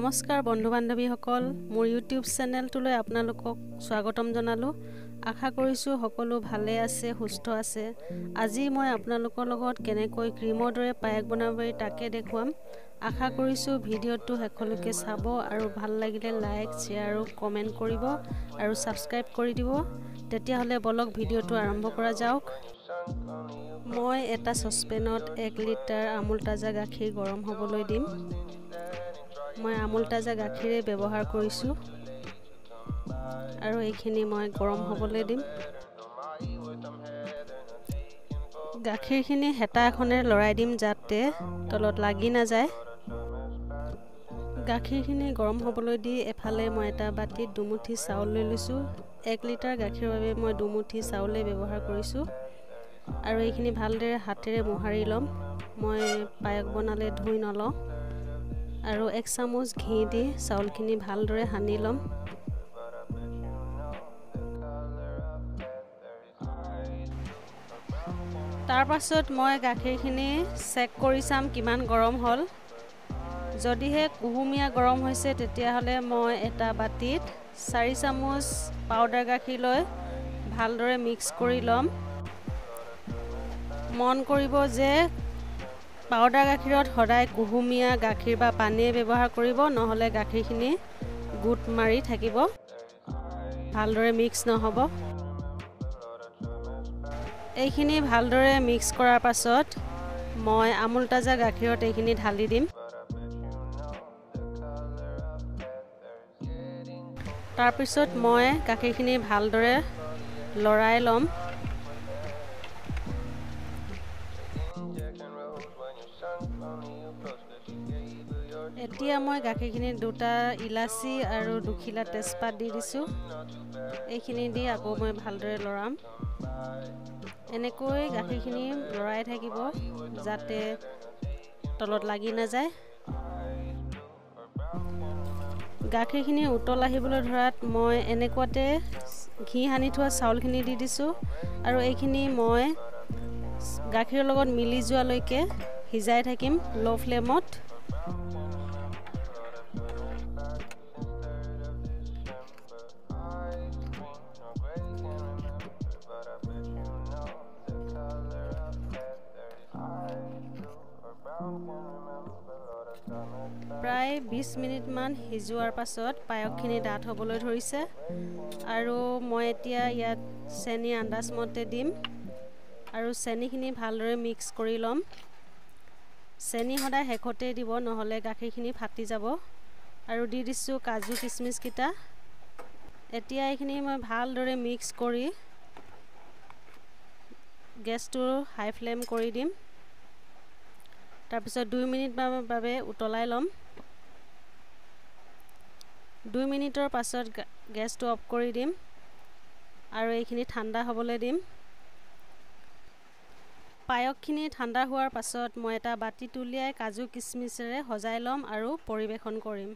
নমস্কাৰ বন্ধু বান্ধৱীসকল মোৰ ইউটিউব চেনেলটোলৈ আপোনালোকক স্বাগতম জনালো। আশা কৰিছো সকলো ভালে আছে সুস্থ আছে। আজি মই আপোনালোকৰ লগত কেনেকৈ ক্ৰীমৰ দৰে পায়স বনাব পাৰি তাকে দেখুৱাম। আশা কৰিছো ভিডিঅ'টো শেষলৈকে চাব আৰু ভাল লাগিলে লাইক শ্বেয়াৰ আৰু কমেন্ট কৰিব আৰু সাবস্ক্ৰাইব কৰি দিব। তেতিয়াহলে বলক ভিডিঅ'টো আৰম্ভ কৰা যাওক। মই এটা সসপেনত 1 লিটাৰ আমুল তাজা গাখীৰ গৰম হ'বলৈ দিম। মই আমুল তাজা গাখীৰে ব্যৱহাৰ কৰিছো আৰু এইখিনি মই গৰম হ'বলৈ দিম। গাখীৰখিনি হেতা এখনে লৰাই দিম যাতে তলত লাগি না যায়। গাখীৰখিনি গৰম হ'বলৈ দি এফালে মই এটা বাটিত দুমুঠি চাউল লৈ লৈছো। 1 লিটাৰ গাখীৰৰ বাবে মই দুমুঠি চাউলে ব্যৱহাৰ কৰিছো আৰু এইখিনি ভালদৰে হাতেৰে মোহাৰি লম। মই পায়স বনালে ধুই নলওঁ আৰু 1 চামুচ ঘি দি চাউলখিনি ভালদৰে সানি লম। তাৰ পাছত মই গাখীৰখিনি চেক কৰি চাম কিমান গৰম হ'ল। যদিহে কুহুমীয়া গৰম হৈছে তেতিয়াহ'লে মই এটা বাটিত 4 চামুচ পাউডাৰ গাখীৰ লৈ ভালদৰে মিক্স কৰি লম। মন কৰিব যে পাউডাৰ গাখীৰত সদায় কুহুমীয়া গাখীৰ বা পানীয়ে ব্যৱহাৰ কৰিব, নহ'লে গাখীৰখিনি গুট মাৰি থাকিব, ভালদৰে মিক্স নহ'ব। এইখিনি ভালদৰে মিক্স কৰাৰ পাছত মই আমুল তাজা গাখীৰত এইখিনি ঢালি দিম। তাৰ পিছত মই গাখীৰখিনি ভালদৰে লৰাই ল'ম। এতিয়া মই গাখীৰখিনি 2টা ইলাচি আৰু দুখিলা তেজপাত দি দিছো। এইখিনি দি আকৌ মই ভালদৰে লৰাম। এনেকৈ গাখীৰখিনি লৰাই থাকিব যাতে তলত লাগি না যায়। গাখীৰখিনি উতল আহিবলৈ ধৰাত মই এনেকুৱাতে ঘি সানি থোৱা চাউলখিনি দি দিছো আৰু এইখিনি মই গাখীৰৰ লগত মিলি যোৱালৈকে সিজাই থাকিম লো ফ্লেমত। প্ৰায় 20 মিনিট মান সিজোৱাৰ পাছত পায়সখিনি ডাঠ হ'বলৈ ধৰিছে আৰু মই এতিয়া ইয়াত চেনি আন্দাজমতে দিম আৰু চেনিখিনি ভালদৰে মিক্স কৰি ল'ম। চেনি সদায় শেষতে দিব, নহ'লে গাখীৰখিনি ফাটি যাব। আৰু দি দিছো কাজু কিচমিচ কিটা। এতিয়া এইখিনি মই ভালদৰে মিক্স কৰি গেছটো হাই ফ্লেম কৰি দিম। তাৰ পিছত 2 মিনিট বাবে উতলাই ল'ম। 2 মিনিটৰ পাছত গেছটো অফ কৰি দিম আৰু এইখিনি ঠাণ্ডা হ'বলৈ দিম। পায়সখিনি ঠাণ্ডা হোৱাৰ পাছত মই এটা বাটিত উলিয়াই কাজু কিচমিচেৰে সজাই ল'ম আৰু পৰিৱেশন কৰিম।